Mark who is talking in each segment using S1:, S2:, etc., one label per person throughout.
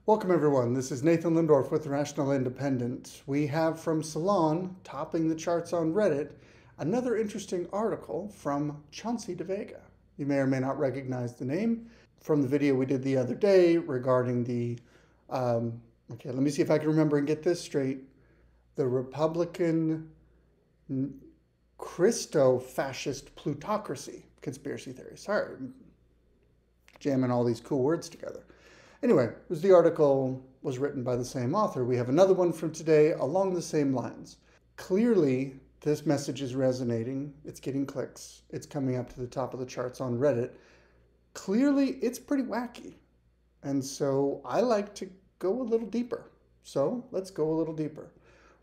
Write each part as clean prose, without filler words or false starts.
S1: Welcome everyone, this is Nathan Lindorf with Rational Independent. We have from Salon, topping the charts on Reddit, another interesting article from Chauncey Devega. You may or may not recognize the name from the video we did the other day regarding the, okay, let me see if I can remember and get this straight. The Republican Christofascist plutocracy conspiracy theory. Sorry, jamming all these cool words together. Anyway, the article was written by the same author. We have another one from today along the same lines. Clearly, this message is resonating. It's getting clicks. It's coming up to the top of the charts on Reddit. Clearly, it's pretty wacky. And so I like to go a little deeper. So let's go a little deeper.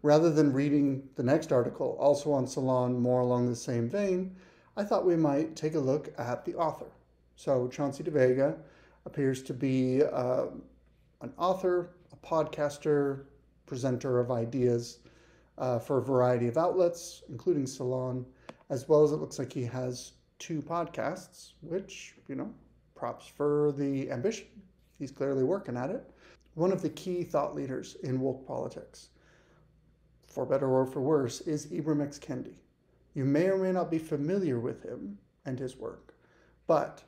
S1: Rather than reading the next article, also on Salon, more along the same vein, I thought we might take a look at the author. So Chauncey Devega appears to be an author, a podcaster, presenter of ideas for a variety of outlets, including Salon, as well as it looks like he has 2 podcasts, which, props for the ambition. He's clearly working at it. One of the key thought leaders in woke politics, for better or for worse, is Ibram X. Kendi. You may or may not be familiar with him and his work, but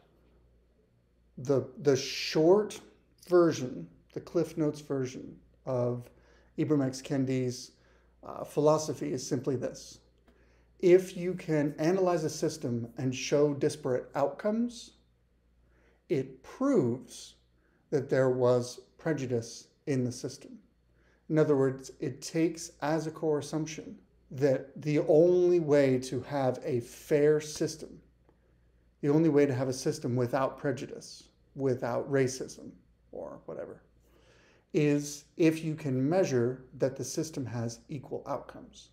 S1: the short version, the Cliff Notes version of Ibram X. Kendi's philosophy is simply this. If you can analyze a system and show disparate outcomes, it proves that there was prejudice in the system. In other words, it takes as a core assumption that the only way to have a fair system, the only way to have a system without prejudice, without racism or whatever, is if you can measure that the system has equal outcomes.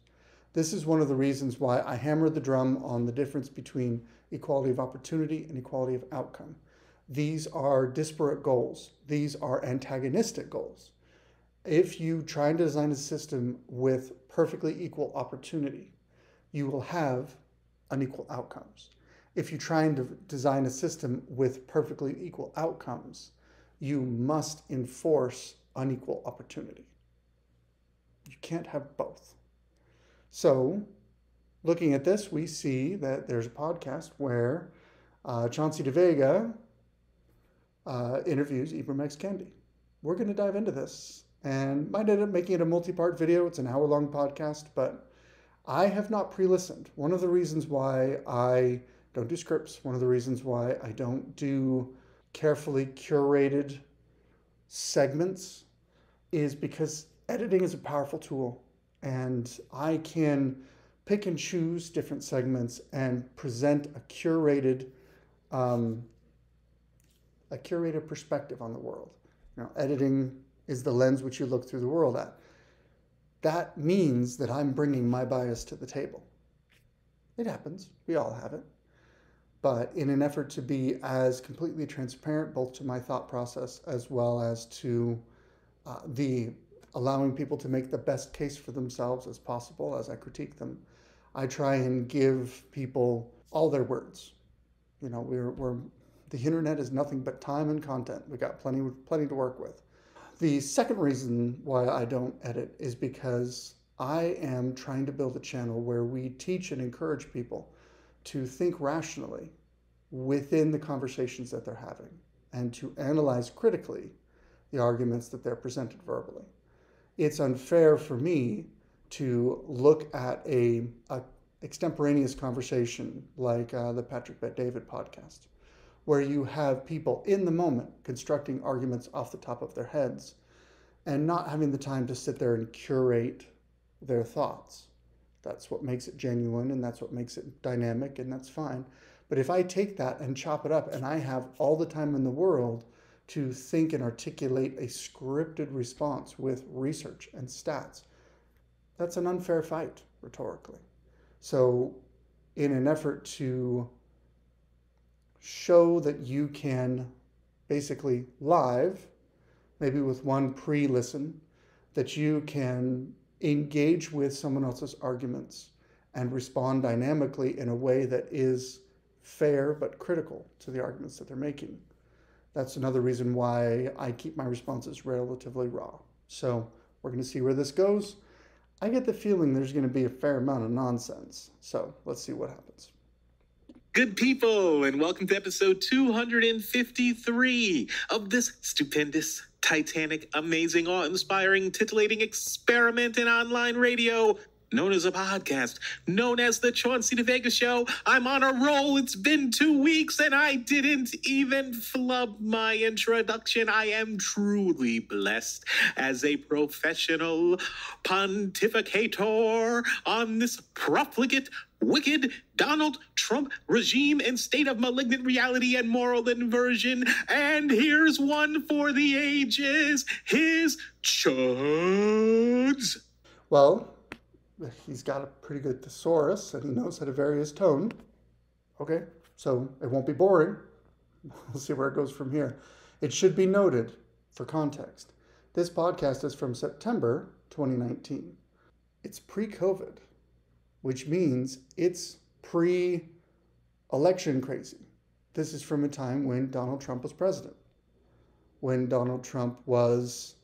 S1: This is one of the reasons why I hammered the drum on the difference between equality of opportunity and equality of outcome. These are disparate goals. These are antagonistic goals. If you try and design a system with perfectly equal opportunity, you will have unequal outcomes. If you try and design a system with perfectly equal outcomes, you must enforce unequal opportunity. You can't have both. So, looking at this, we see that there's a podcast where Chauncey Devega interviews Ibram X. Kendi. We're going to dive into this, and might end up making it a multi-part video. It's an hour-long podcast, but I have not pre-listened. One of the reasons why I don't do scripts, one of the reasons why I don't do carefully curated segments is because editing is a powerful tool, and I can pick and choose different segments and present a curated perspective on the world. Editing is the lens which you look through the world at. That means that I'm bringing my bias to the table. It happens. We all have it. But in an effort to be as completely transparent, both to my thought process as well as to the allowing people to make the best case for themselves as possible as I critique them, I try and give people all their words. The internet is nothing but time and content. We got plenty to work with. The second reason why I don't edit is because I am trying to build a channel where we teach and encourage people to think rationally within the conversations that they're having and to analyze critically the arguments that they're presented verbally. It's unfair for me to look at a extemporaneous conversation like the Patrick Bet-David podcast, where you have people in the moment constructing arguments off the top of their heads and not having the time to sit there and curate their thoughts. That's what makes it genuine, and that's what makes it dynamic, and that's fine. But if I take that and chop it up and I have all the time in the world to think and articulate a scripted response with research and stats, that's an unfair fight rhetorically. So in an effort to show that you can basically live, maybe with one pre-listen, that you can engage with someone else's arguments and respond dynamically in a way that is fair but critical to the arguments that they're making. That's another reason why I keep my responses relatively raw. So we're going to see where this goes. I get the feeling there's going to be a fair amount of nonsense. So let's see what happens.
S2: Good people, and welcome to episode 253 of this stupendous, titanic, amazing, awe-inspiring, titillating experiment in online radio known as a podcast, known as the Chauncey Devega Show. I'm on a roll. It's been 2 weeks, and I didn't even flub my introduction. I am truly blessed as a professional pontificator on this profligate, wicked Donald Trump regime and state of malignant reality and moral inversion. And here's one for the ages, his chuds.
S1: Well, he's got a pretty good thesaurus and he knows how to vary his tone. Okay, so it won't be boring. We'll see where it goes from here. It should be noted, for context, this podcast is from September 2019. It's pre-COVID, which means it's pre-election crazy. This is from a time when Donald Trump was president, when Donald Trump was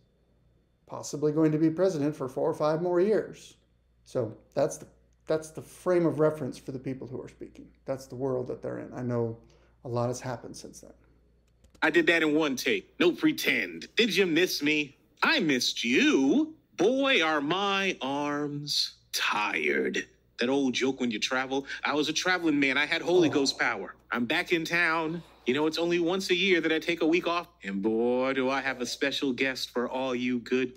S1: possibly going to be president for 4 or 5 more years. So that's the frame of reference for the people who are speaking. That's the world that they're in. I know a lot has happened since then.
S2: I did that in one take. No pretend. Did you miss me? I missed you. Boy, are my arms tired. That old joke when you travel. I was a traveling man. I had Holy Ghost power. I'm back in town. You know, it's only once a year that I take a week off. And boy, do I have a special guest for all you good...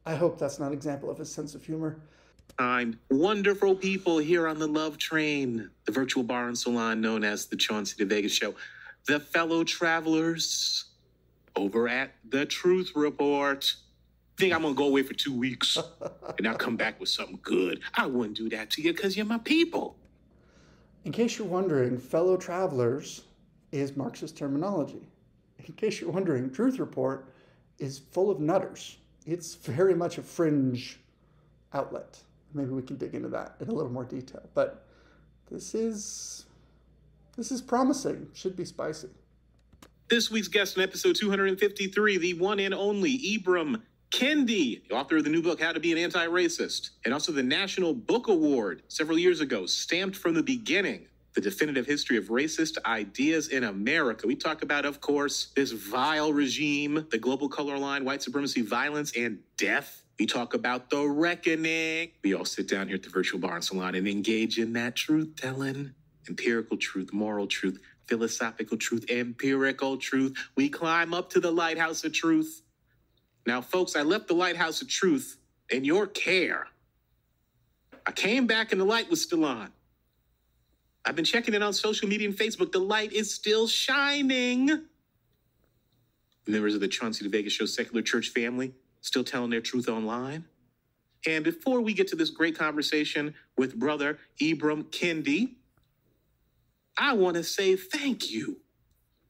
S1: I hope that's not an example of his sense of humor.
S2: Kind, wonderful people here on the Love Train, the virtual bar and salon known as the Chauncey Devega Show. The fellow travelers over at the Truth Report. Think I'm going to go away for 2 weeks and I'll come back with something good. I wouldn't do that to you because you're my people.
S1: In case you're wondering, fellow travelers is Marxist terminology. In case you're wondering, Truth Report is full of nutters. It's very much a fringe outlet. Maybe we can dig into that in a little more detail. But this is promising. Should be spicy.
S2: This week's guest in episode 253, the one and only Ibram Kendi, the author of the new book, How to Be an Anti-Racist, and also the National Book Award several years ago, Stamped from the Beginning, the definitive history of racist ideas in America. We talk about, of course, this vile regime, the global color line, white supremacy, violence, and death. We talk about the reckoning. We all sit down here at the virtual bar and salon and engage in that truth-telling, empirical truth, moral truth, philosophical truth, empirical truth. We climb up to the lighthouse of truth. Now, folks, I left the lighthouse of truth in your care. I came back and the light was still on. I've been checking it on social media and Facebook. The light is still shining. Members of the Chauncey Devega Show secular church family still telling their truth online. And before we get to this great conversation with brother Ibram Kendi, I want to say thank you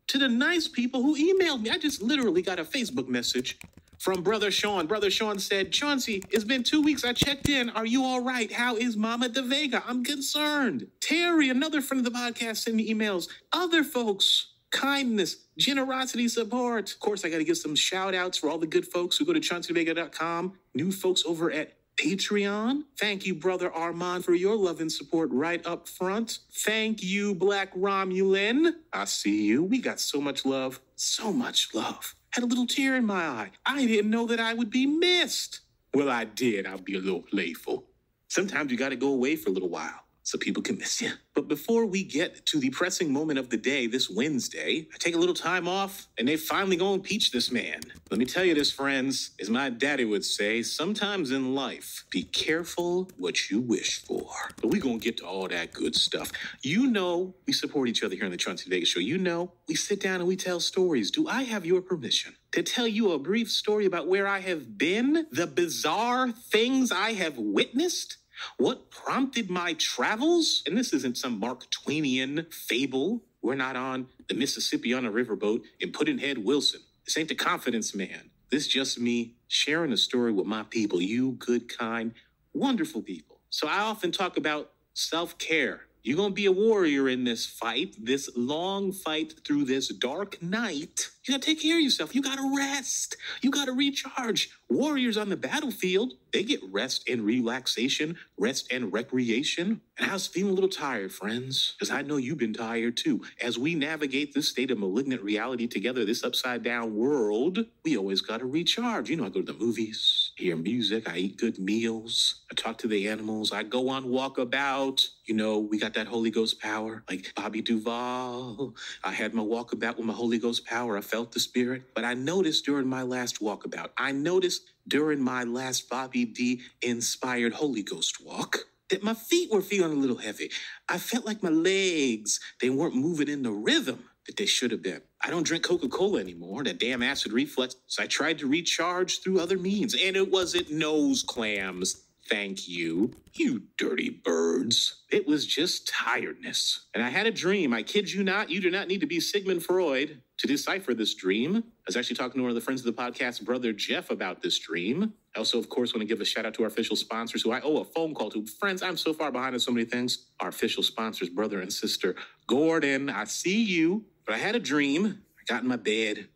S2: to the nice people who emailed me. I just literally got a Facebook message from Brother Sean. Brother Sean said, Chauncey, it's been 2 weeks. I checked in. Are you all right? How is Mama Devega? I'm concerned. Terry, another friend of the podcast, sent me emails. Other folks, kindness, generosity, support. Of course, I got to give some shout outs for all the good folks who go to chaunceyvega.com. New folks over at Patreon. Thank you, Brother Armand, for your love and support right up front. Thank you, Black Romulan. I see you. We got so much love. So much love. Had a little tear in my eye. I didn't know that I would be missed. Well, I did. I'll be a little playful. Sometimes you got to go away for a little while so people can miss you. But before we get to the pressing moment of the day this Wednesday, I take a little time off and they finally go impeach this man. Let me tell you this, friends, as my daddy would say, sometimes in life, be careful what you wish for. But we're going to get to all that good stuff. You know, we support each other here on the Chauncey Devega Show. You know, we sit down and we tell stories. Do I have your permission to tell you a brief story about where I have been, the bizarre things I have witnessed? What prompted my travels? And this isn't some Mark Twainian fable. We're not on the Mississippi on a riverboat in Pudd'nhead Wilson. This ain't the Confidence Man. This is just me sharing a story with my people, you good, kind, wonderful people. So I often talk about self-care You're going to be a warrior in this fight, this long fight through this dark night. You got to take care of yourself. You got to rest. You got to recharge. Warriors on the battlefield, they get rest and relaxation, rest and recreation. And I was feeling a little tired, friends, because I know you've been tired too. As we navigate this state of malignant reality together, this upside down world, we always got to recharge. You know, I go to the movies, hear music, I eat good meals, I talk to the animals, I go on walkabout. You know, we got that Holy Ghost power, like Bobby Duvall. I had my walkabout with my Holy Ghost power. I felt the spirit. But I noticed during my last walkabout, during my last Bobby D inspired Holy Ghost walk, that my feet were feeling a little heavy. I felt like my legs, they weren't moving in the rhythm that they should have been. I don't drink Coca-Cola anymore, that damn acid reflux. So I tried to recharge through other means, and it wasn't nose clams. Thank you, you dirty birds. It was just tiredness. And I had a dream. I kid you not, you do not need to be Sigmund Freud to decipher this dream. I was actually talking to one of the friends of the podcast, Brother Jeff, about this dream. I also, of course, want to give a shout out to our official sponsors who I owe a phone call to. Friends, I'm so far behind on so many things. Our official sponsors, brother and sister Gordon, I see you. But I had a dream. I got in my bed,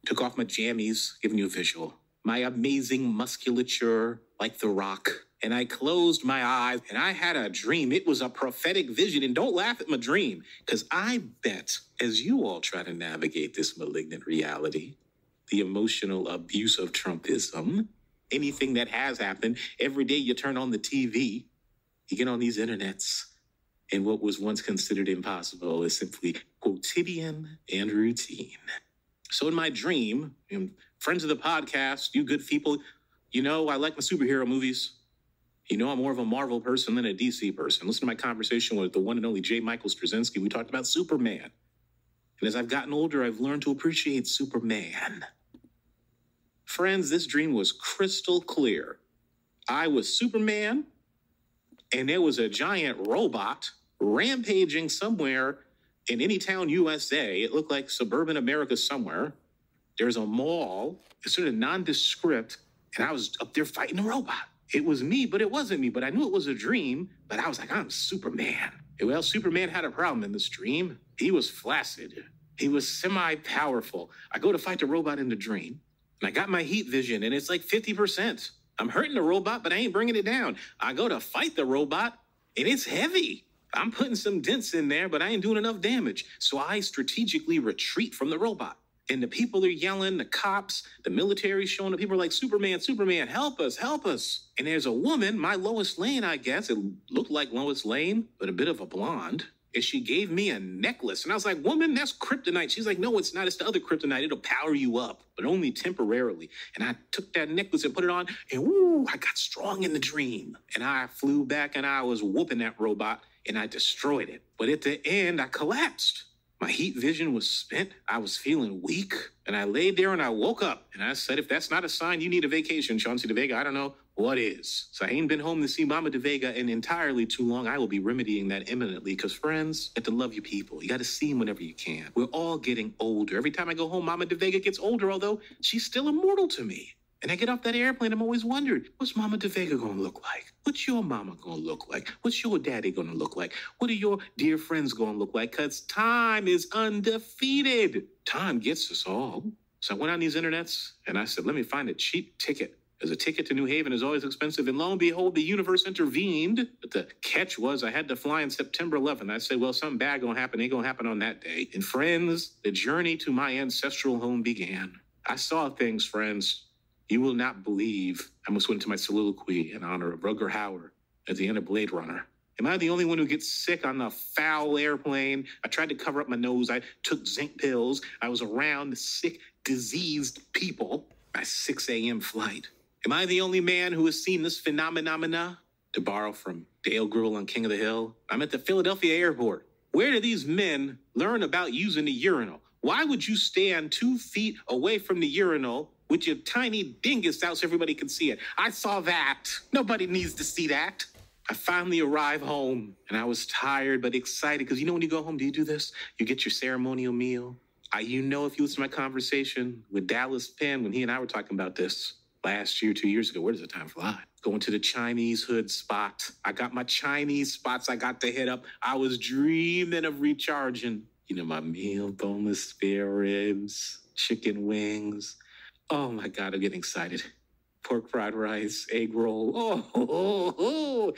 S2: took off my jammies, giving you a visual. My amazing musculature, like The Rock. And I closed my eyes and I had a dream. It was a prophetic vision. And don't laugh at my dream, because I bet as you all try to navigate this malignant reality, the emotional abuse of Trumpism, anything that has happened, every day you turn on the TV, you get on these internets, and what was once considered impossible is simply quotidian and routine. So in my dream, friends of the podcast, you good people, you know I like my superhero movies. You know, I'm more of a Marvel person than a DC person. Listen to my conversation with the one and only J. Michael Straczynski. We talked about Superman. And as I've gotten older, I've learned to appreciate Superman. Friends, this dream was crystal clear. I was Superman, and there was a giant robot rampaging somewhere in any town, USA. It looked like suburban America somewhere. There's a mall. It's sort of nondescript, and I was up there fighting the robot. It was me, but it wasn't me. But I knew it was a dream. But I was like, I'm Superman. And well, Superman had a problem in this dream. He was flaccid. He was semi-powerful. I go to fight the robot in the dream, and I got my heat vision, and it's like 50%. I'm hurting the robot, but I ain't bringing it down. I go to fight the robot, and it's heavy. I'm putting some dents in there, but I ain't doing enough damage. So I strategically retreat from the robot. And the people are yelling, the cops, the military showing up. People are like, Superman, Superman, help us, help us. And there's a woman, my Lois Lane, I guess. It looked like Lois Lane, but a bit of a blonde. And she gave me a necklace. And I was like, woman, that's kryptonite. She's like, no, it's not. It's the other kryptonite. It'll power you up, but only temporarily. And I took that necklace and put it on, and woo, I got strong in the dream. And I flew back, and I was whooping that robot, and I destroyed it. But at the end, I collapsed. My heat vision was spent. I was feeling weak. And I laid there and I woke up. And I said, if that's not a sign you need a vacation, Chauncey Devega, I don't know what is. So I ain't been home to see Mama Devega in entirely too long. I will be remedying that imminently. Because friends, you have to love your people. You got to see them whenever you can. We're all getting older. Every time I go home, Mama Devega gets older, although she's still immortal to me. And I get off that airplane, I'm always wondering, what's Mama Devega gonna look like? What's your mama gonna look like? What's your daddy gonna look like? What are your dear friends gonna look like? Because time is undefeated. Time gets us all. So I went on these internets and I said, let me find a cheap ticket. Because a ticket to New Haven is always expensive. And lo and behold, the universe intervened. But the catch was I had to fly on September 11th. I said, well, something bad gonna happen. Ain't gonna happen on that day. And friends, the journey to my ancestral home began. I saw things, friends, you will not believe. I almost went into my soliloquy in honor of Rutger Hauer at the end of Blade Runner. Am I the only one who gets sick on the foul airplane? I tried to cover up my nose. I took zinc pills. I was around the sick, diseased people. My 6 a.m. flight. Am I the only man who has seen this phenomena? To borrow from Dale Grewal on King of the Hill, I'm at the Philadelphia airport. Where do these men learn about using the urinal? Why would you stand 2 feet away from the urinal with your tiny dingus out so everybody can see it? I saw that. Nobody needs to see that. I finally arrived home, and I was tired but excited, because you know when you go home, do you do this? You get your ceremonial meal. You know, if you listen to my conversation with Dallas Penn when he and I were talking about this, last year, 2 years ago. Where does the time fly? Going to the Chinese hood spot. I got my Chinese spots I got to hit up. I was dreaming of recharging. You know, my meal, boneless spare ribs, chicken wings. Oh my God, I'm getting excited. Pork fried rice, egg roll. Oh.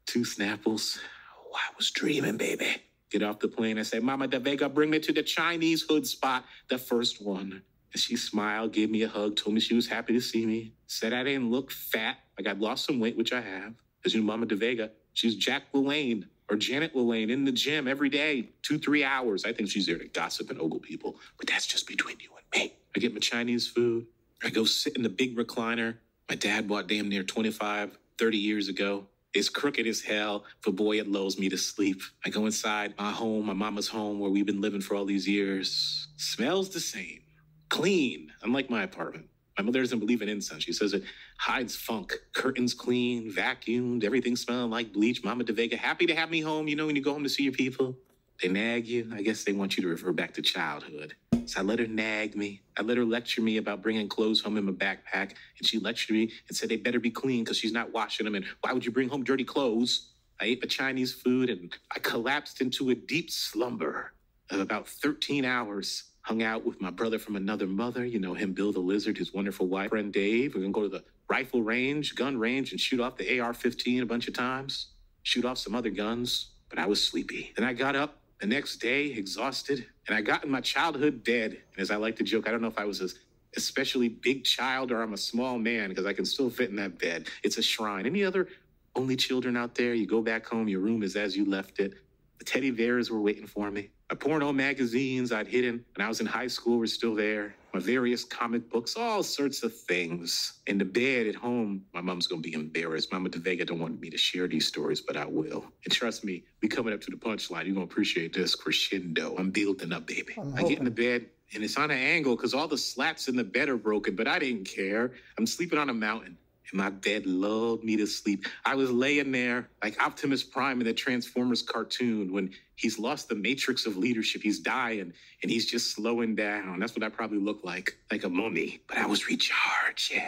S2: 2 Snapples. Oh, I was dreaming, baby. Get off the plane. I say, Mama Devega, bring me to the Chinese hood spot, the first one. And she smiled, gave me a hug, told me she was happy to see me. Said I didn't look fat. Like I'd lost some weight, which I have. Because you know, Mama Devega, she's Jack LaLanne or Janet LaLanne in the gym every day, 2-3 hours. I think she's there to gossip and ogle people. But that's just between you and me. I get my Chinese food. I go sit in the big recliner my dad bought damn near 25, 30 years ago. It's crooked as hell, but boy, it lulls me to sleep. I go inside my home, my mama's home, where we've been living for all these years. Smells the same. Clean, unlike my apartment. My mother doesn't believe in incense. She says it hides funk. Curtains clean, vacuumed, everything smelling like bleach. Mama Devega, happy to have me home. You know, when you go home to see your people, they nag you. I guess they want you to refer back to childhood. So I let her nag me. I let her lecture me about bringing clothes home in my backpack. And she lectured me and said they better be clean because she's not washing them. And why would you bring home dirty clothes? I ate my Chinese food and I collapsed into a deep slumber of about 13 hours. Hung out with my brother from another mother. You know him, Bill the Lizard, his wonderful wife, friend Dave. We're going to go to the rifle range, gun range, and shoot off the AR-15 a bunch of times. Shoot off some other guns. But I was sleepy. Then I got up the next day, exhausted, and I got in my childhood bed. And as I like to joke, I don't know if I was a especially big child or I'm a small man because I can still fit in that bed. It's a shrine. Any other only children out there? You go back home, your room is as you left it. The teddy bears were waiting for me. My porno magazines I'd hidden when I was in high school were still there. My various comic books, all sorts of things. In the bed at home, my mom's gonna be embarrassed. Mama Devega don't want me to share these stories, but I will. And trust me, we coming up to the punchline. You're gonna appreciate this crescendo. I'm building up, baby. I get in the bed and it's on an angle because all the slats in the bed are broken, but I didn't care. I'm sleeping on a mountain. And my bed lulled me to sleep. I was laying there like Optimus Prime in the Transformers cartoon when he's lost the matrix of leadership. He's dying and he's just slowing down. That's what I probably look like a mummy. But I was recharging,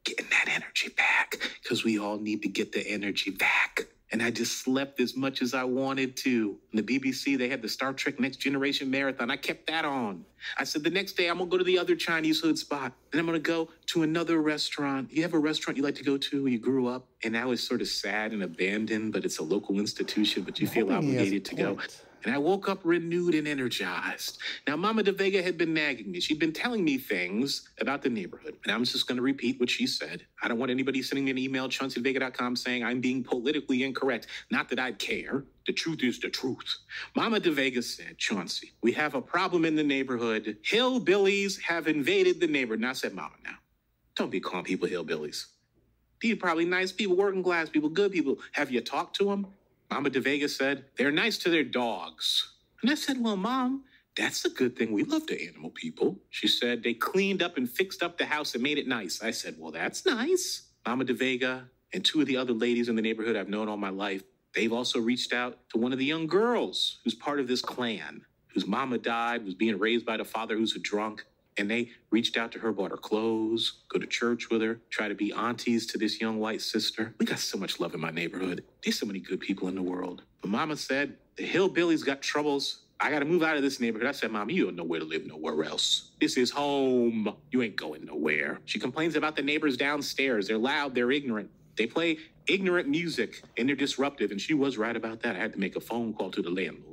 S2: getting that energy back because we all need to get the energy back. And I just slept as much as I wanted to. On the BBC, they had the Star Trek Next Generation Marathon. I kept that on. I said, the next day, I'm going to go to the other Chinese hood spot. Then I'm going to go to another restaurant. You have a restaurant you like to go to where you grew up? And now it's sort of sad and abandoned, but it's a local institution, but you feel obligated to go. And I woke up renewed and energized. Now, Mama Devega had been nagging me. She'd been telling me things about the neighborhood. And I'm just going to repeat what she said. I don't want anybody sending me an email, chaunceyvega.com, saying I'm being politically incorrect. Not that I'd care. The truth is the truth. Mama Devega said, Chauncey, we have a problem in the neighborhood. Hillbillies have invaded the neighborhood. And I said, Mama, now, don't be calling people hillbillies. These are probably nice people, working class people, good people. Have you talked to them? Mama Devega said, they're nice to their dogs. And I said, well, Mom, that's a good thing. We love the animal people. She said, they cleaned up and fixed up the house and made it nice. I said, well, that's nice. Mama Devega and 2 of the other ladies in the neighborhood I've known all my life, they've also reached out to one of the young girls who's part of this clan, whose mama died, was being raised by the father who's a drunk. And they reached out to her, bought her clothes, go to church with her, try to be aunties to this young white sister. We got so much love in my neighborhood. There's so many good people in the world. But Mama said, the hillbillies got troubles. I got to move out of this neighborhood. I said, Mama, you don't know where to live nowhere else. This is home. You ain't going nowhere. She complains about the neighbors downstairs. They're loud. They're ignorant. They play ignorant music and they're disruptive. And she was right about that. I had to make a phone call to the landlord.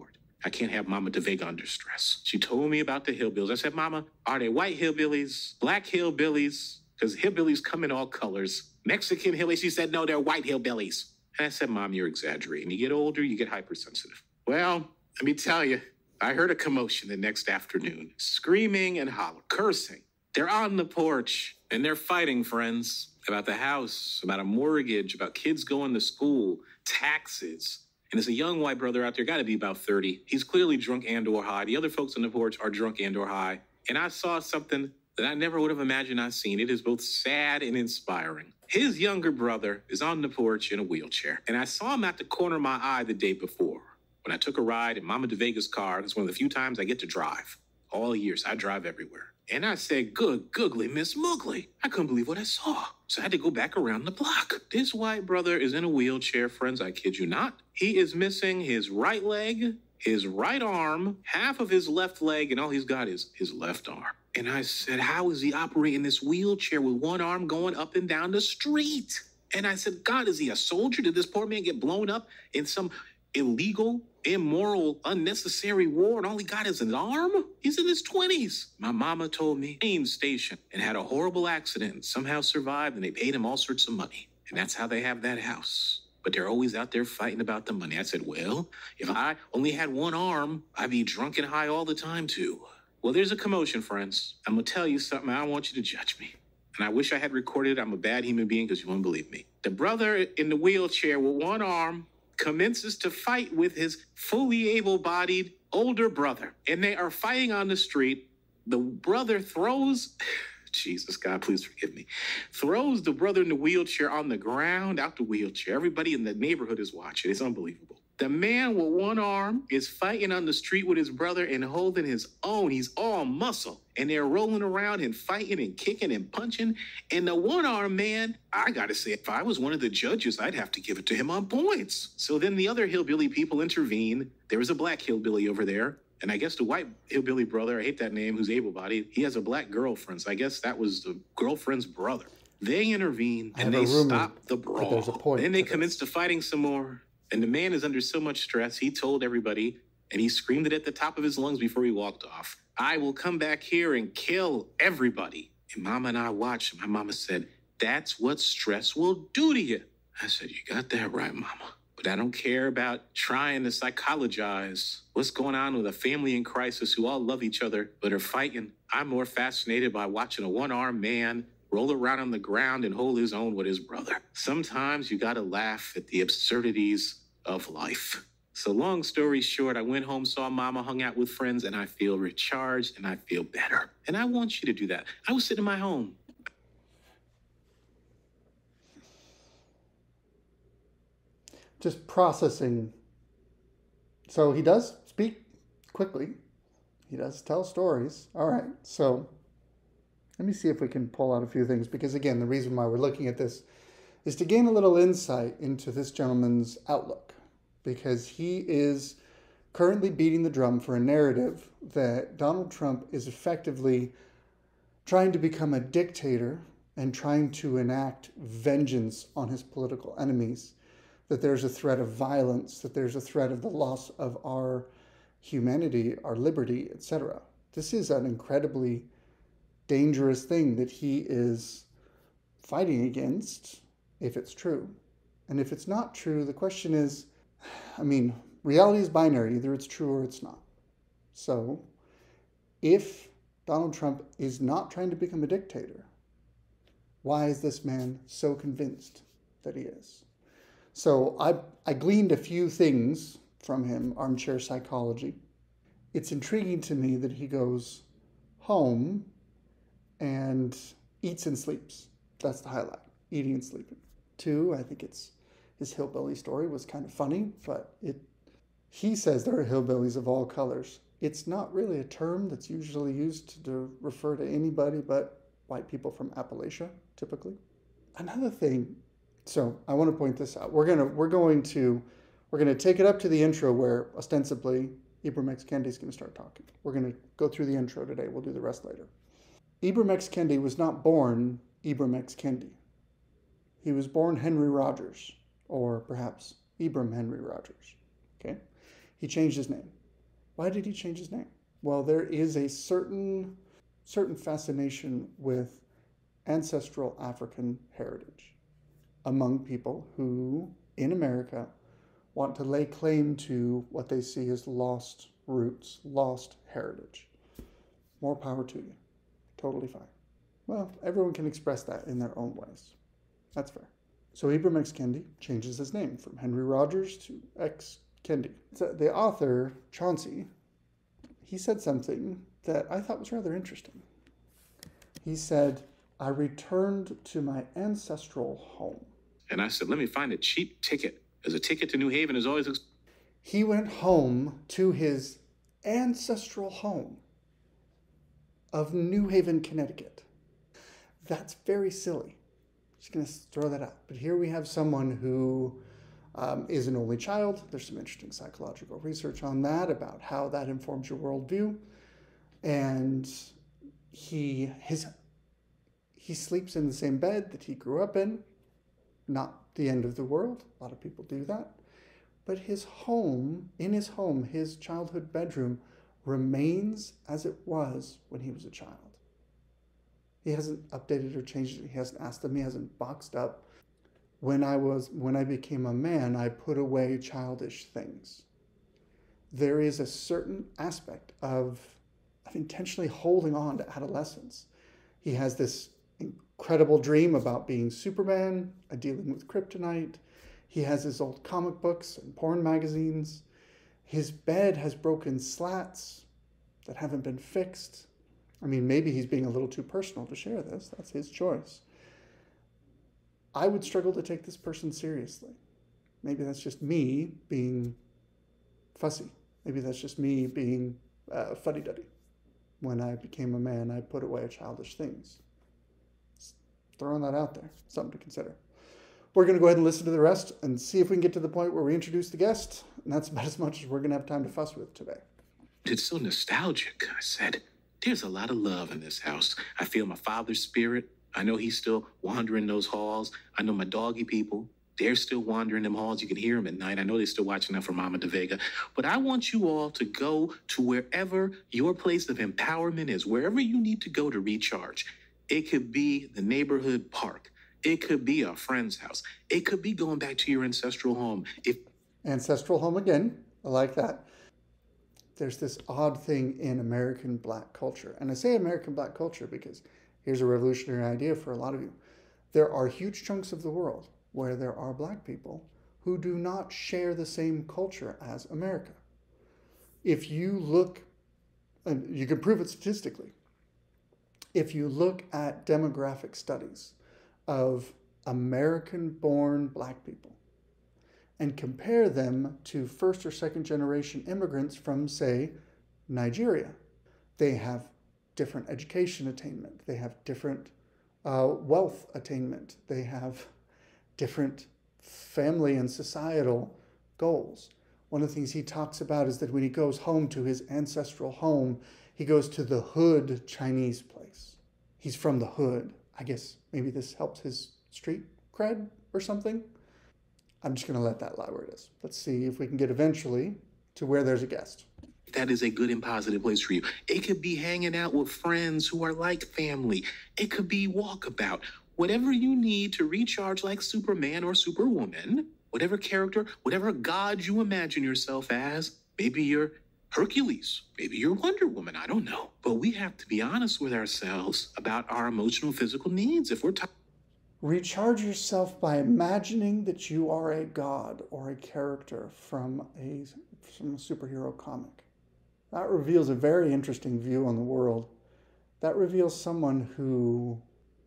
S2: I can't have Mama Devega under stress. She told me about the hillbillies. I said, Mama, are they white hillbillies, black hillbillies? Because hillbillies come in all colors. Mexican hillbillies, she said, no, they're white hillbillies. And I said, Mom, you're exaggerating. You get older, you get hypersensitive. Well, let me tell you, I heard a commotion the next afternoon. Screaming and hollering, cursing. They're on the porch and they're fighting, friends, about the house, about a mortgage, about kids going to school, taxes. And there's a young white brother out there, got to be about 30. He's clearly drunk and or high. The other folks on the porch are drunk and or high. And I saw something that I never would have imagined I'd seen. It is both sad and inspiring. His younger brother is on the porch in a wheelchair. And I saw him at the corner of my eye the day before when I took a ride in Mama Devega's car. It's one of the few times I get to drive all years. I drive everywhere. And I said, good googly, Miss Mugly. I couldn't believe what I saw. So I had to go back around the block. This white brother is in a wheelchair, friends, I kid you not. He is missing his right leg, his right arm, half of his left leg, and all he's got is his left arm. And I said, how is he operating this wheelchair with one arm going up and down the street? And I said, God, is he a soldier? Did this poor man get blown up in some illegal, immoral, unnecessary war, and all he got is an arm? He's in his 20s. My mama told me, train station, and had a horrible accident, and somehow survived, and they paid him all sorts of money. And that's how they have that house. But they're always out there fighting about the money. I said, well, if I only had one arm, I'd be drunk and high all the time, too. Well, there's a commotion, friends. I'm going to tell you something. I don't want you to judge me. And I wish I had recorded it. I'm a bad human being because you won't believe me. The brother in the wheelchair with one arm commences to fight with his fully able-bodied older brother. And they are fighting on the street. The brother throws... Jesus, God, please forgive me. Throws the brother in the wheelchair on the ground, out the wheelchair. Everybody in the neighborhood is watching. It's unbelievable. The man with one arm is fighting on the street with his brother and holding his own. He's all muscle. And they're rolling around and fighting and kicking and punching. And the one-armed man, I gotta say, if I was one of the judges, I'd have to give it to him on points. So then the other hillbilly people intervene. There was a black hillbilly over there. And I guess the white hillbilly brother, I hate that name, who's able-bodied, he has a black girlfriend. So I guess that was the girlfriend's brother. They intervene and they stop the brawl.
S1: There's a point.
S2: Then they commence to fighting some more. And the man is under so much stress, he told everybody, and he screamed it at the top of his lungs before he walked off, I will come back here and kill everybody. And Mama and I watched, and my mama said, that's what stress will do to you. I said, you got that right, Mama. But I don't care about trying to psychologize what's going on with a family in crisis who all love each other but are fighting. I'm more fascinated by watching a one-armed man roll around on the ground and hold his own with his brother. Sometimes you gotta laugh at the absurdities of life. So long story short, I went home, saw Mama, hung out with friends, and I feel recharged and I feel better. And I want you to do that. I was sitting in my home.
S1: Just processing. So he does speak quickly. He does tell stories. All right, so let me see if we can pull out a few things, because again, the reason why we're looking at this is to gain a little insight into this gentleman's outlook, because he is currently beating the drum for a narrative that Donald Trump is effectively trying to become a dictator and trying to enact vengeance on his political enemies, that there's a threat of violence, that there's a threat of the loss of our humanity, our liberty, etc. This is an incredibly dangerous thing that he is fighting against, if it's true. And if it's not true, the question is, I mean, reality is binary. Either it's true or it's not. So if Donald Trump is not trying to become a dictator, why is this man so convinced that he is? So I gleaned a few things from him, armchair psychology. It's intriguing to me that he goes home and eats and sleeps. That's the highlight, eating and sleeping. 2, I think it's his hillbilly story was kind of funny, but he says there are hillbillies of all colors. It's not really a term that's usually used to refer to anybody but white people from Appalachia, typically. Another thing, so I want to point this out. We're going to take it up to the intro where ostensibly Ibram X. Kendi is going to start talking. We're going to go through the intro today. We'll do the rest later. Ibram X. Kendi was not born Ibram X. Kendi. He was born Henry Rogers, or perhaps Ibram Henry Rogers. Okay? He changed his name. Why did he change his name? Well, there is a certain fascination with ancestral African heritage among people who, in America, want to lay claim to what they see as lost roots, lost heritage. More power to you. Totally fine. Well, everyone can express that in their own ways. That's fair. So Ibram X. Kendi changes his name from Henry Rogers to X. Kendi. So the author, Chauncey, he said something that I thought was rather interesting. He said, I returned to my ancestral home.
S2: And I said, let me find a cheap ticket. Because a ticket to New Haven is always...
S1: He went home to his ancestral home. of New Haven, Connecticut. That's very silly. Just going to throw that out. But here we have someone who is an only child. There's some interesting psychological research on that about how that informs your worldview. And he sleeps in the same bed that he grew up in. Not the end of the world. A lot of people do that. But his home, his childhood bedroom remains as it was when he was a child. He hasn't updated or changed it. He hasn't asked them. He hasn't boxed up. When I became a man, I put away childish things. There is a certain aspect of intentionally holding on to adolescence. He has this incredible dream about being Superman, dealing with kryptonite. He has his old comic books and porn magazines. His bed has broken slats that haven't been fixed. I mean, maybe he's being a little too personal to share this. That's his choice. I would struggle to take this person seriously. Maybe that's just me being fussy. Maybe that's just me being fuddy-duddy. When I became a man, I put away childish things. Just throwing that out there. Something to consider. We're going to go ahead and listen to the rest and see if we can get to the point where we introduce the guest. And that's about as much as we're going to have time to fuss with today.
S2: It's so nostalgic, I said. There's a lot of love in this house. I feel my father's spirit. I know he's still wandering those halls. I know my doggy people. They're still wandering them halls. You can hear them at night. I know they're still watching out for Mama Devega. But I want you all to go to wherever your place of empowerment is, wherever you need to go to recharge. It could be the neighborhood park. It could be a friend's house. It could be going back to your ancestral home.
S1: Ancestral home again. I like that. There's this odd thing in American Black culture. And I say American Black culture because here's a revolutionary idea for a lot of you. There are huge chunks of the world where there are Black people who do not share the same culture as America. If you look, and you can prove it statistically, if you look at demographic studies of American-born Black people and compare them to first or second generation immigrants from, say, Nigeria, they have different education attainment. They have different wealth attainment. They have different family and societal goals. One of the things he talks about is that when he goes home to his ancestral home, he goes to the hood Chinese place. He's from the hood. I guess maybe this helps his street cred or something. I'm just going to let that lie where it is. Let's see if we can get eventually to where there's a guest.
S2: That is a good and positive place for you. It could be hanging out with friends who are like family. It could be walkabout. Whatever you need to recharge like Superman or Superwoman, whatever character, whatever god you imagine yourself as, maybe you're Hercules, maybe you're Wonder Woman, I don't know. But we have to be honest with ourselves about our emotional, physical needs. If we're
S1: Recharge yourself by imagining that you are a god or a character from a superhero comic. That reveals a very interesting view on the world. That reveals someone who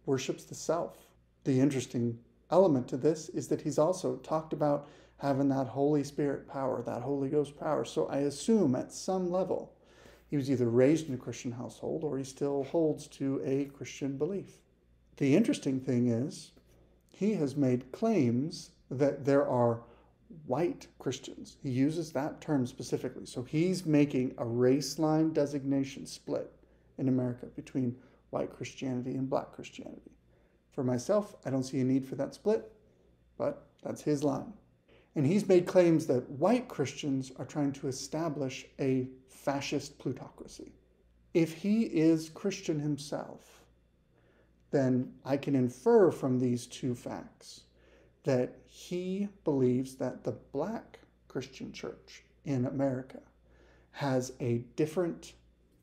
S1: worships the self. The interesting element to this is that he's also talked about having that Holy Spirit power, that Holy Ghost power. So I assume at some level he was either raised in a Christian household or he still holds to a Christian belief. The interesting thing is he has made claims that there are white Christians. He uses that term specifically. So he's making a race line designation split in America between white Christianity and Black Christianity. For myself, I don't see a need for that split, but that's his line. And he's made claims that white Christians are trying to establish a fascist plutocracy. If he is Christian himself, then I can infer from these two facts that he believes that the Black Christian church in America has a different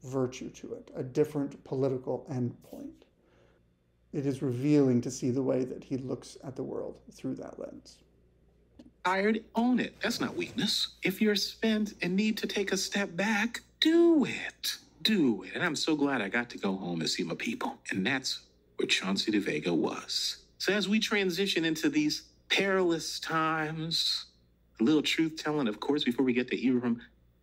S1: virtue to it, a different political endpoint. It is revealing to see the way that he looks at the world through that lens.
S2: Tired, own it. That's not weakness. If you're spent and need to take a step back, do it. Do it. And I'm so glad I got to go home and see my people. And that's where Chauncey Devega was. So as we transition into these perilous times, a little truth-telling, of course, before we get to Ibram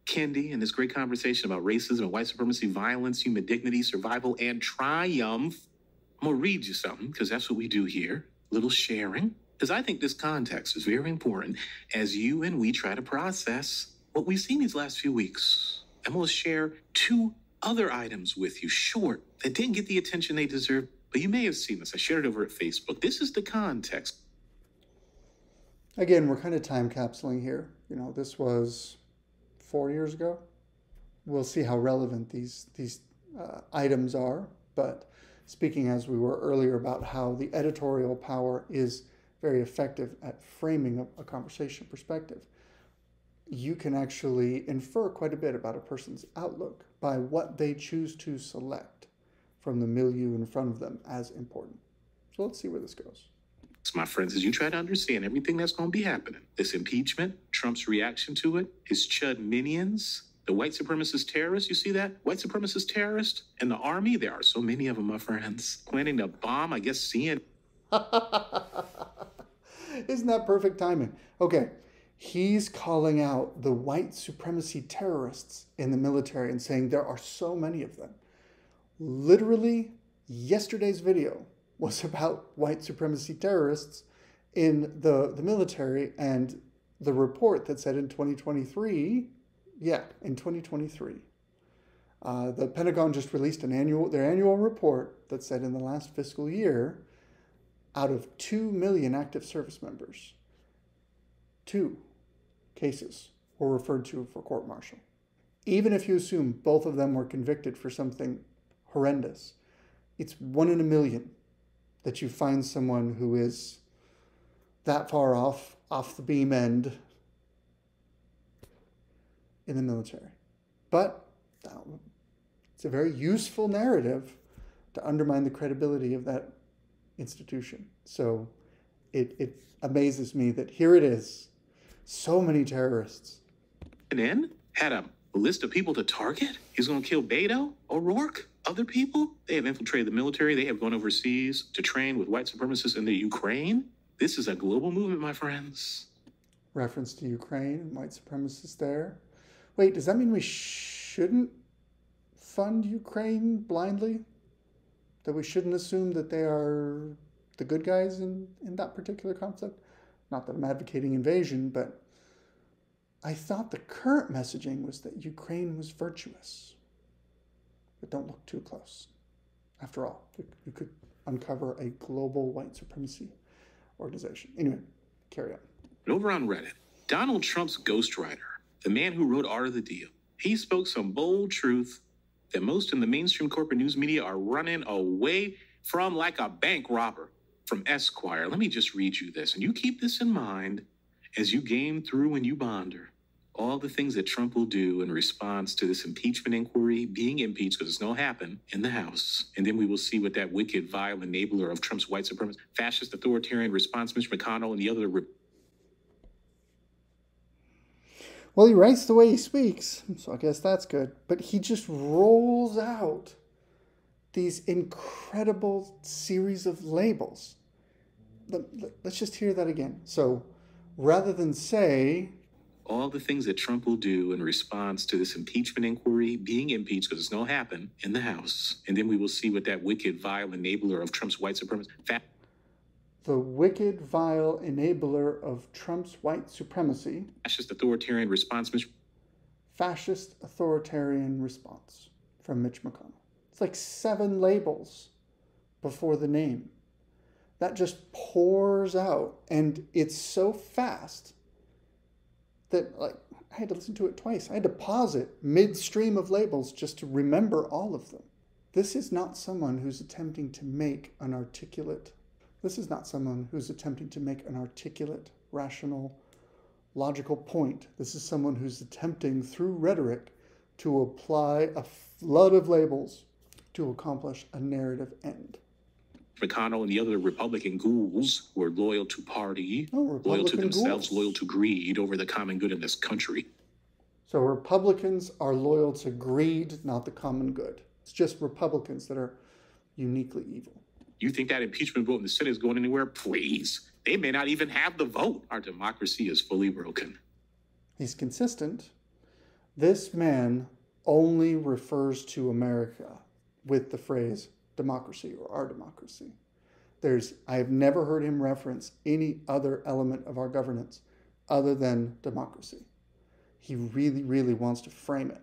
S2: Kendi in this great conversation about racism and white supremacy, violence, human dignity, survival, and triumph. I'm going to read you something because that's what we do here. A little sharing. Because I think this context is very important as you and we try to process what we've seen these last few weeks. I'm going to share two other items with you, short, that didn't get the attention they deserve, but you may have seen this. I shared it over at Facebook. This is the context.
S1: Again, we're kind of time capsuling here. You know, this was 4 years ago. We'll see how relevant these items are. But speaking as we were earlier about how the editorial power is very effective at framing a conversation perspective, you can actually infer quite a bit about a person's outlook by what they choose to select from the milieu in front of them as important. So let's see where this goes.
S2: My friends, as you try to understand everything that's going to be happening, this impeachment, Trump's reaction to it, his chud minions, the white supremacist terrorists, you see that? White supremacist terrorists and the army, there are so many of them, my friends, planning to bomb, I guess, CNN.
S1: Isn't that perfect timing? Okay, he's calling out the white supremacy terrorists in the military and saying there are so many of them. Literally, yesterday's video was about white supremacy terrorists in the military, and the report that said in 2023, the Pentagon just released their annual report that said in the last fiscal year, out of 2 million active service members, 2 cases were referred to for court-martial. Even if you assume both of them were convicted for something horrendous, it's 1 in a million that you find someone who is that far off the beam end in the military. But it's a very useful narrative to undermine the credibility of that institution. So it amazes me that here it is, so many terrorists.
S2: And then had a list of people to target. He's going to kill Beto, O'Rourke, other people. They have infiltrated the military. They have gone overseas to train with white supremacists in the Ukraine. This is a global movement, my friends.
S1: Reference to Ukraine and white supremacists there. Wait, does that mean we shouldn't fund Ukraine blindly? That we shouldn't assume that they are the good guys in that particular conflict? Not that I'm advocating invasion, but I thought the current messaging was that Ukraine was virtuous. But don't look too close. After all, you could uncover a global white supremacy organization. Anyway, carry on.
S2: And over on Reddit, Donald Trump's ghostwriter, the man who wrote Art of the Deal, he spoke some bold truth that most in the mainstream corporate news media are running away from like a bank robber. From Esquire, let me just read you this, and you keep this in mind as you game through and you ponder all the things that Trump will do in response to this impeachment inquiry, being impeached because it's going to happen in the House. And then we will see what that wicked, vile enabler of Trump's white supremacist, fascist, authoritarian response, Mitch McConnell, and the other.
S1: Well, he writes the way he speaks, so I guess that's good. But he just rolls out these incredible series of labels. Let's just hear that again. So rather than say,
S2: all the things that Trump will do in response to this impeachment inquiry, being impeached because it's going to happen in the House. And then we will see what that wicked, vile enabler of Trump's white supremacy.
S1: The wicked, vile enabler of Trump's white supremacy.
S2: Fascist authoritarian response.
S1: Fascist authoritarian response from Mitch McConnell. It's like 7 labels before the name. That just pours out. And it's so fast that I had to listen to it twice. I had to pause it midstream of labels just to remember all of them. This is not someone who's attempting to make an articulate, rational, logical point. This is someone who's attempting through rhetoric to apply a flood of labels to accomplish a narrative end.
S2: McConnell and the other Republican ghouls who are loyal to party, loyal to themselves, loyal to greed over the common good in this country.
S1: So Republicans are loyal to greed, not the common good. It's just Republicans that are uniquely evil.
S2: You think that impeachment vote in the Senate is going anywhere? Please. They may not even have the vote. Our democracy is fully broken.
S1: He's consistent, This man only refers to America with the phrase democracy or our democracy. I have never heard him reference any other element of our governance other than democracy. He really, really wants to frame it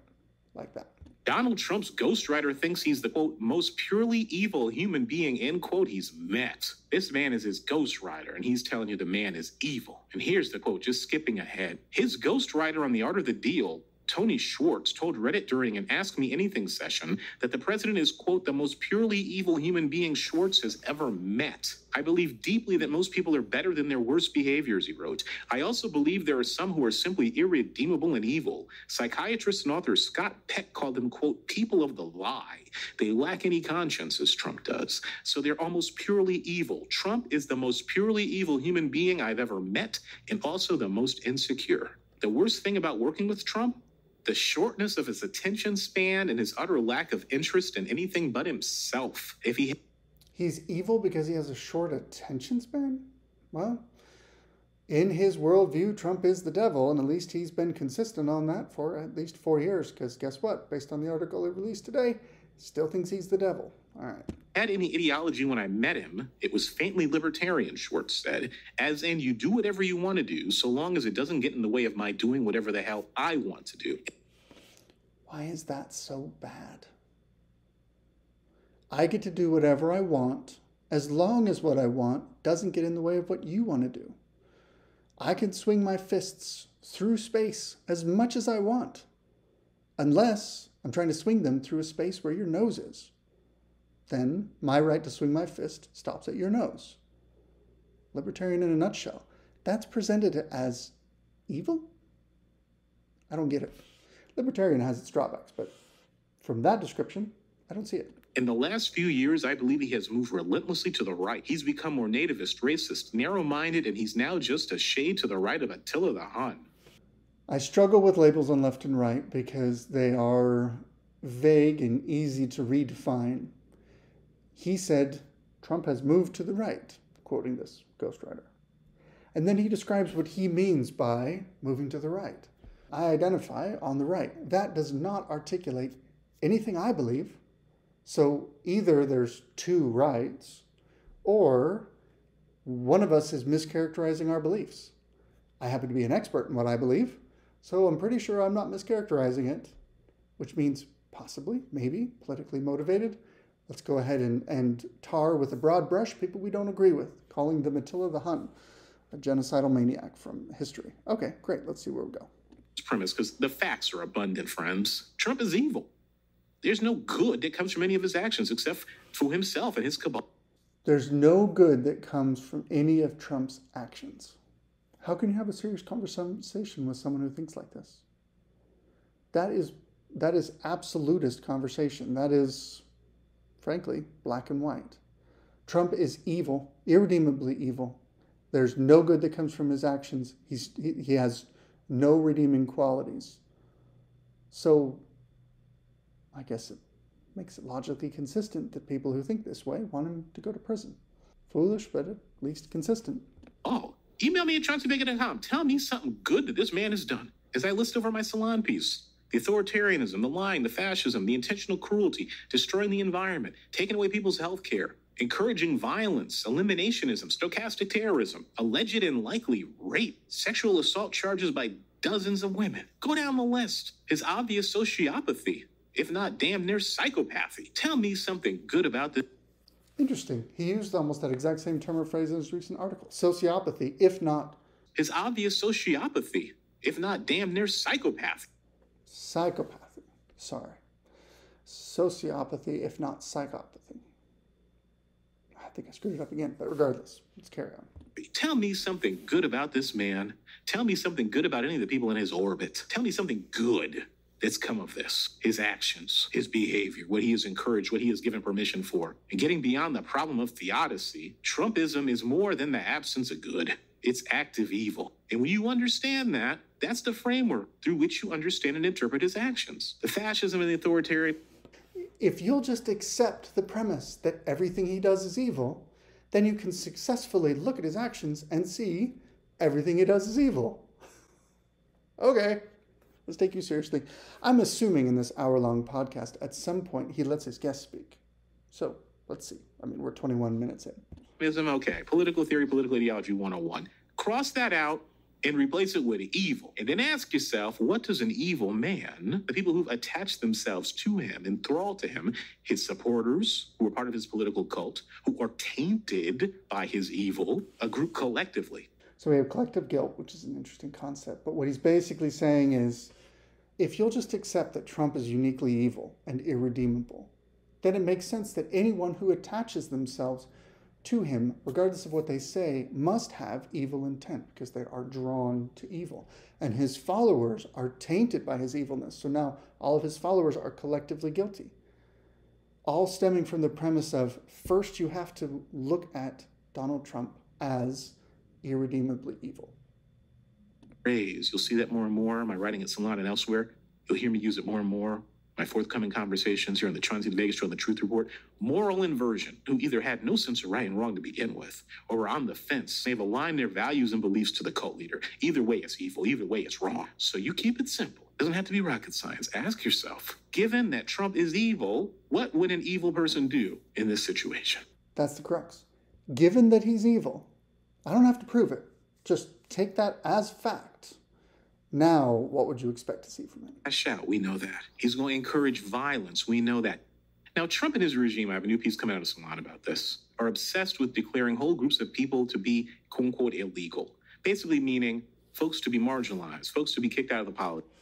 S1: like that.
S2: Donald Trump's ghostwriter thinks he's the, quote, most purely evil human being, end quote, he's met. This man is his ghostwriter, and he's telling you the man is evil. And here's the quote, just skipping ahead. His ghostwriter on The Art of the Deal, Tony Schwartz, told Reddit during an Ask Me Anything session that the president is, quote, the most purely evil human being Schwartz has ever met. I believe deeply that most people are better than their worst behaviors, he wrote. I also believe there are some who are simply irredeemable and evil. Psychiatrist and author Scott Peck called them, quote, people of the lie. They lack any conscience, as Trump does. So they're almost purely evil. Trump is the most purely evil human being I've ever met, and also the most insecure. The worst thing about working with Trump? The shortness of his attention span and his utter lack of interest in anything but himself.
S1: He's evil because he has a short attention span? Well, in his worldview, Trump is the devil, and at least he's been consistent on that for at least 4 years, because guess what? Based on the article he released today, still thinks he's the devil. All right.
S2: Had any ideology when I met him, it was faintly libertarian, Schwartz said, as in you do whatever you want to do, so long as it doesn't get in the way of my doing whatever the hell I want to do.
S1: Why is that so bad? I get to do whatever I want, as long as what I want doesn't get in the way of what you want to do. I can swing my fists through space as much as I want, unless I'm trying to swing them through a space where your nose is. Then my right to swing my fist stops at your nose. Libertarian in a nutshell. That's presented as evil? I don't get it. Libertarian has its drawbacks, but from that description, I don't see it.
S2: In the last few years, I believe he has moved relentlessly to the right. He's become more nativist, racist, narrow-minded, and he's now just a shade to the right of Attila the Hun.
S1: I struggle with labels on left and right because they are vague and easy to redefine. He said Trump has moved to the right, quoting this ghostwriter. And then he describes what he means by moving to the right. I identify on the right. That does not articulate anything I believe. So either there's two rights, or one of us is mischaracterizing our beliefs. I happen to be an expert in what I believe, so I'm pretty sure I'm not mischaracterizing it, which means possibly, maybe, politically motivated. Let's go ahead and tar with a broad brush people we don't agree with, calling them Attila the Hun, a genocidal maniac from history. Okay, great. Let's see where we go.
S2: Premise, because the facts are abundant, friends. Trump is evil. There's no good that comes from any of his actions except for himself and his cabal.
S1: There's no good that comes from any of Trump's actions. How can you have a serious conversation with someone who thinks like this? That is absolutist conversation. That is, frankly, black and white. Trump is evil, irredeemably evil. There's no good that comes from his actions. He has no redeeming qualities. So I guess it makes it logically consistent that people who think this way want him to go to prison. Foolish, but at least consistent.
S2: Oh, email me at ChaunceyDevega.com. Tell me something good that this man has done. As I list over my Salon piece, the authoritarianism, the lying, the fascism, the intentional cruelty, destroying the environment, taking away people's health care, encouraging violence, eliminationism, stochastic terrorism, alleged and likely rape, sexual assault charges by dozens of women. Go down the list. His obvious sociopathy, if not damn near psychopathy. Tell me something good about this.
S1: Interesting. He used almost that exact same term or phrase in his recent article. Sociopathy, if not...
S2: His obvious sociopathy, if not damn near psychopathy.
S1: Psychopathy. Sorry. Sociopathy, if not psychopathy. I think I screwed it up again, but regardless, let's carry on.
S2: Tell me something good about this man. Tell me something good about any of the people in his orbit. Tell me something good that's come of this. His actions, his behavior, what he has encouraged, what he has given permission for. And getting beyond the problem of theodicy, Trumpism is more than the absence of good. It's active evil. And when you understand that, that's the framework through which you understand and interpret his actions. The fascism and the authoritarian.
S1: If you'll just accept the premise that everything he does is evil, then you can successfully look at his actions and see everything he does is evil. Okay, Let's take you seriously. I'm assuming in this hour-long podcast, at some point, he lets his guest speak. So let's see. I mean, we're 21 minutes in.
S2: Okay, political theory, political ideology 101. Cross that out and replace it with evil. And then ask yourself, what does an evil man, the people who've attached themselves to him, enthralled to him, his supporters who are part of his political cult, who are tainted by his evil, a group collectively?
S1: So we have collective guilt, which is an interesting concept. But what he's basically saying is, if you'll just accept that Trump is uniquely evil and irredeemable, then it makes sense that anyone who attaches themselves to him, regardless of what they say, must have evil intent because they are drawn to evil. And his followers are tainted by his evilness. So now all of his followers are collectively guilty. All stemming from the premise of, first you have to look at Donald Trump as irredeemably evil.
S2: You'll see that more and more in my writing at Salon and elsewhere. You'll hear me use it more and more. My forthcoming conversations here on the Chauncey Devega Show and the Truth Report. Moral inversion, who either had no sense of right and wrong to begin with, or were on the fence. They've aligned their values and beliefs to the cult leader. Either way, it's evil. Either way, it's wrong. So you keep it simple. It doesn't have to be rocket science. Ask yourself, given that Trump is evil, what would an evil person do in this situation?
S1: That's the crux. Given that he's evil, I don't have to prove it. Just take that as fact. Now, what would you expect to see from him?
S2: I shall. We know that. He's going to encourage violence. We know that. Now, Trump and his regime, I have a new piece coming out of Salon about this, are obsessed with declaring whole groups of people to be, quote unquote, illegal. Basically meaning folks to be marginalized, folks to be kicked out of the politics.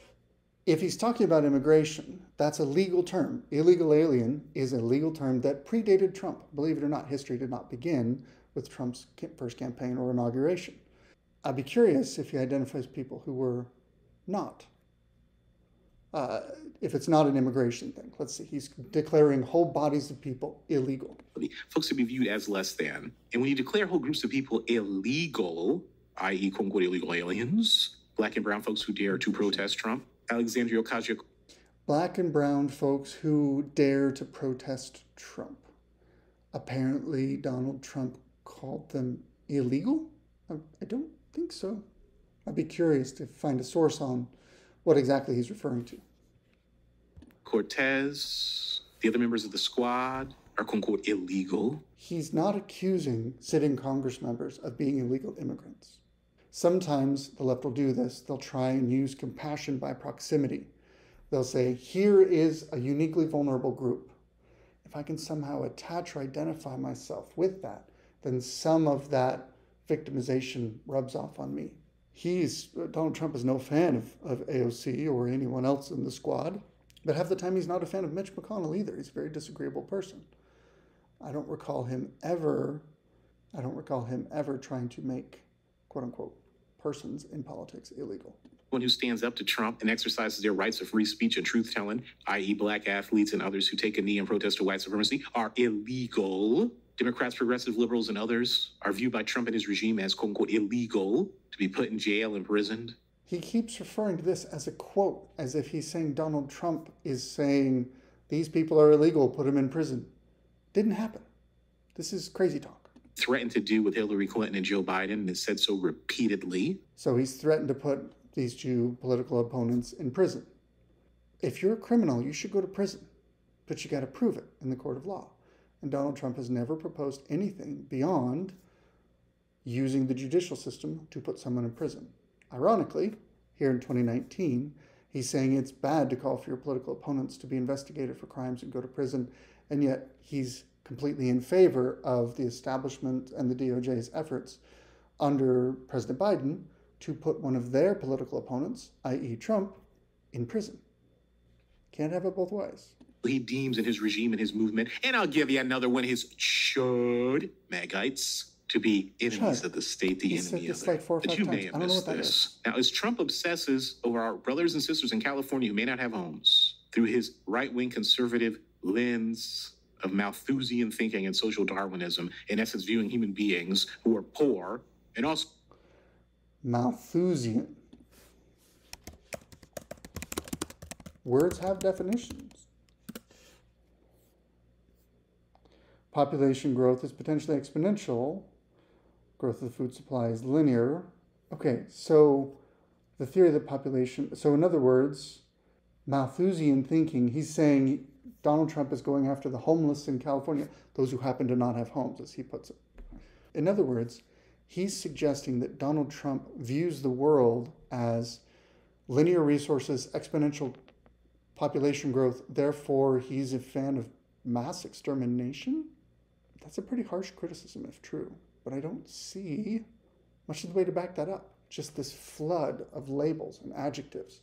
S1: If he's talking about immigration, that's a legal term. Illegal alien is a legal term that predated Trump. Believe it or not, history did not begin with Trump's first campaign or inauguration. I'd be curious if he identifies people who were not. If it's not an immigration thing. Let's see. He's declaring whole bodies of people illegal.
S2: Folks to be viewed as less than. And when you declare whole groups of people illegal, i.e., quote unquote, illegal aliens, black and brown folks who dare to protest Trump, Alexandria Ocasio.
S1: Black and brown folks who dare to protest Trump. Apparently, Donald Trump called them illegal? I don't think so. I'd be curious to find a source on what exactly he's referring to.
S2: Cortez, the other members of the squad are quote unquote illegal.
S1: He's not accusing sitting Congress members of being illegal immigrants. Sometimes the left will do this. They'll try and use compassion by proximity. They'll say, here is a uniquely vulnerable group. If I can somehow attach or identify myself with that, then some of that victimization rubs off on me. Donald Trump is no fan of AOC or anyone else in the squad, but half the time he's not a fan of Mitch McConnell either. He's a very disagreeable person. I don't recall him ever trying to make, quote unquote, persons in politics illegal.
S2: One who stands up to Trump and exercises their rights of free speech and truth-telling, i.e. black athletes and others who take a knee and protest to white supremacy, are illegal. Democrats, progressive liberals, and others are viewed by Trump and his regime as, quote unquote, illegal, to be put in jail, imprisoned.
S1: He keeps referring to this as a quote, as if he's saying Donald Trump is saying, these people are illegal, put them in prison. Didn't happen. This is crazy talk.
S2: Threatened to do with Hillary Clinton and Joe Biden, and has said so repeatedly.
S1: So he's threatened to put these two political opponents in prison. If you're a criminal, you should go to prison, but you got to prove it in the court of law. And Donald Trump has never proposed anything beyond using the judicial system to put someone in prison. Ironically, here in 2019, he's saying it's bad to call for your political opponents to be investigated for crimes and go to prison, and yet he's completely in favor of the establishment and the DOJ's efforts under President Biden to put one of their political opponents, i.e. Trump, in prison. Can't have it both ways.
S2: He deems in his regime and his movement, and I'll give you another one, his chud Magites, to be enemies of the state, the enemy of
S1: like 4 or 5
S2: But you
S1: times.
S2: may have
S1: I don't know
S2: missed
S1: what that
S2: this.
S1: is.
S2: Now, as Trump obsesses over our brothers and sisters in California who may not have homes, through his right-wing conservative lens of Malthusian thinking and social Darwinism, in essence viewing human beings who are poor, and also...
S1: Malthusian. Words have definitions. Population growth is potentially exponential. Growth of the food supply is linear. Okay, so the theory of the population. So in other words, Malthusian thinking, he's saying Donald Trump is going after the homeless in California, those who happen to not have homes, as he puts it. In other words, he's suggesting that Donald Trump views the world as linear resources, exponential population growth, therefore he's a fan of mass extermination? That's a pretty harsh criticism if true, but I don't see much of the way to back that up. Just this flood of labels and adjectives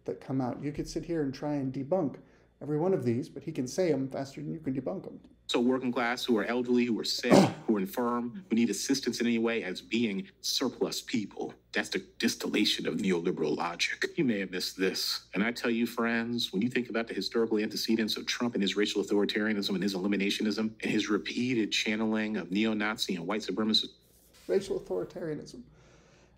S1: that come out. You could sit here and try and debunk every one of these, but he can say them faster than you can debunk them.
S2: So working class, who are elderly, who are sick, who are infirm, who need assistance in any way as being surplus people. That's the distillation of neoliberal logic. You may have missed this. And I tell you, friends, when you think about the historical antecedents of Trump and his racial authoritarianism and his eliminationism and his repeated channeling of neo-Nazi and white supremacist
S1: racial authoritarianism,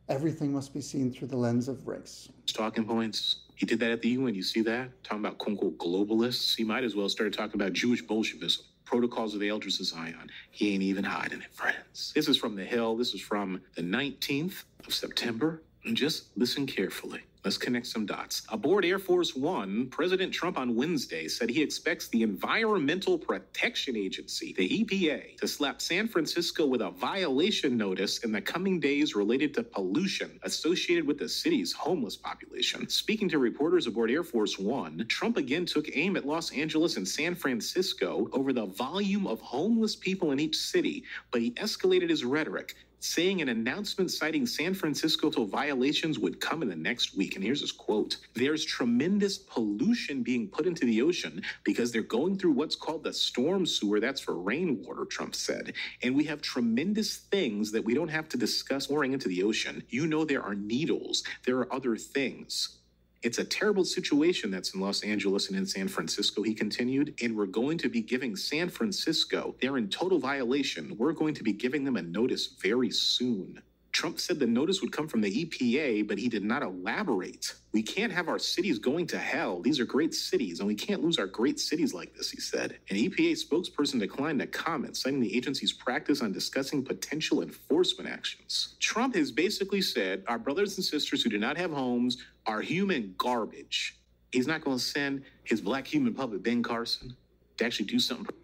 S1: everything must be seen through the lens of race.
S2: Talking points. He did that at the UN. You see that? Talking about quote-unquote globalists. He might as well start talking about Jewish Bolshevism. Protocols of the Elders of Zion. He ain't even hiding it, friends. This is from The Hill. This is from the 19th of September. And just listen carefully. Let's connect some dots. Aboard Air Force One, President Trump on Wednesday said he expects the Environmental Protection Agency, the EPA, to slap San Francisco with a violation notice in the coming days related to pollution associated with the city's homeless population. Speaking to reporters aboard Air Force One, Trump again took aim at Los Angeles and San Francisco over the volume of homeless people in each city, but he escalated his rhetoric, saying an announcement citing San Francisco violations would come in the next week. And here's his quote. There's tremendous pollution being put into the ocean because they're going through what's called the storm sewer. That's for rainwater, Trump said. And we have tremendous things that we don't have to discuss pouring into the ocean. You know, there are needles. There are other things. It's a terrible situation that's in Los Angeles and in San Francisco, he continued, and we're going to be giving San Francisco, they're in total violation. We're going to be giving them a notice very soon. Trump said the notice would come from the EPA, but he did not elaborate. We can't have our cities going to hell. These are great cities, and we can't lose our great cities like this, he said. An EPA spokesperson declined to comment, citing the agency's practice on discussing potential enforcement actions. Trump has basically said our brothers and sisters who do not have homes are human garbage. He's not going to send his black human puppet, Ben Carson, to actually do something.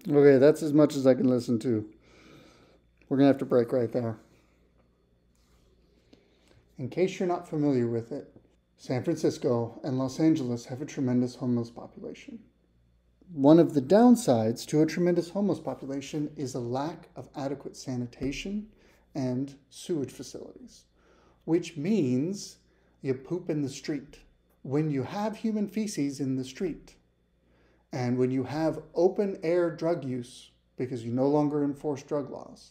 S1: Okay, that's as much as I can listen to. We're going to have to break right there. In case you're not familiar with it, San Francisco and Los Angeles have a tremendous homeless population. One of the downsides to a tremendous homeless population is a lack of adequate sanitation and sewage facilities, which means you poop in the street. When you have human feces in the street, and when you have open air drug use, because you no longer enforce drug laws,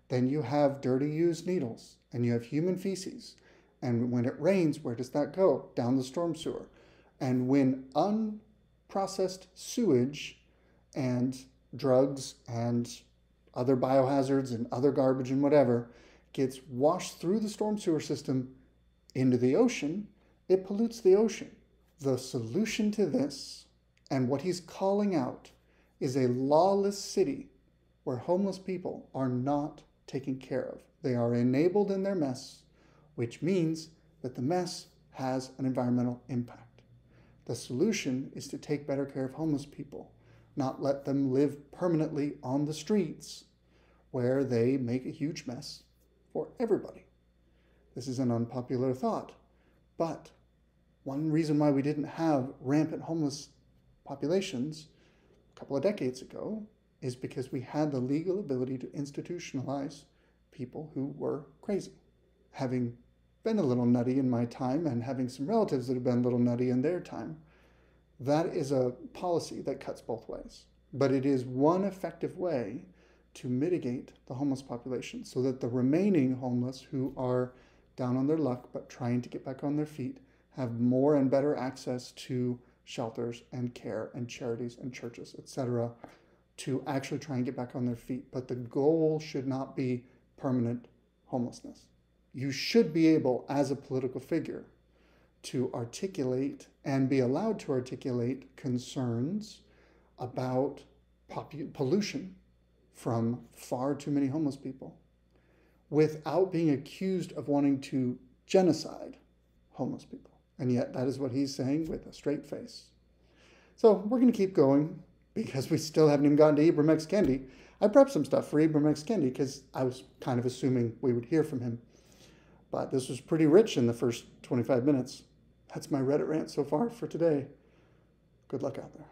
S1: then you have dirty used needles, and you have human feces. And when it rains, where does that go? Down the storm sewer. And when unprocessed sewage and drugs and other biohazards and other garbage and whatever gets washed through the storm sewer system into the ocean, it pollutes the ocean. The solution to this, and what he's calling out, is a lawless city where homeless people are not taken care of. They are enabled in their mess, which means that the mess has an environmental impact. The solution is to take better care of homeless people, not let them live permanently on the streets where they make a huge mess for everybody. This is an unpopular thought, but one reason why we didn't have rampant homeless populations a couple of decades ago is because we had the legal ability to institutionalize people who were crazy. Having been a little nutty in my time and having some relatives that have been a little nutty in their time, that is a policy that cuts both ways. But it is one effective way to mitigate the homeless population so that the remaining homeless who are down on their luck but trying to get back on their feet have more and better access to shelters and care and charities and churches, etc., to actually try and get back on their feet. But the goal should not be permanent homelessness. You should be able, as a political figure, to articulate and be allowed to articulate concerns about pollution from far too many homeless people without being accused of wanting to genocide homeless people. And yet that is what he's saying with a straight face. So we're going to keep going because we still haven't even gotten to Ibram X. Kendi. I prepped some stuff for Ibram X. Kendi because I was kind of assuming we would hear from him. But this was pretty rich in the first 25 minutes. That's my Reddit rant so far for today. Good luck out there.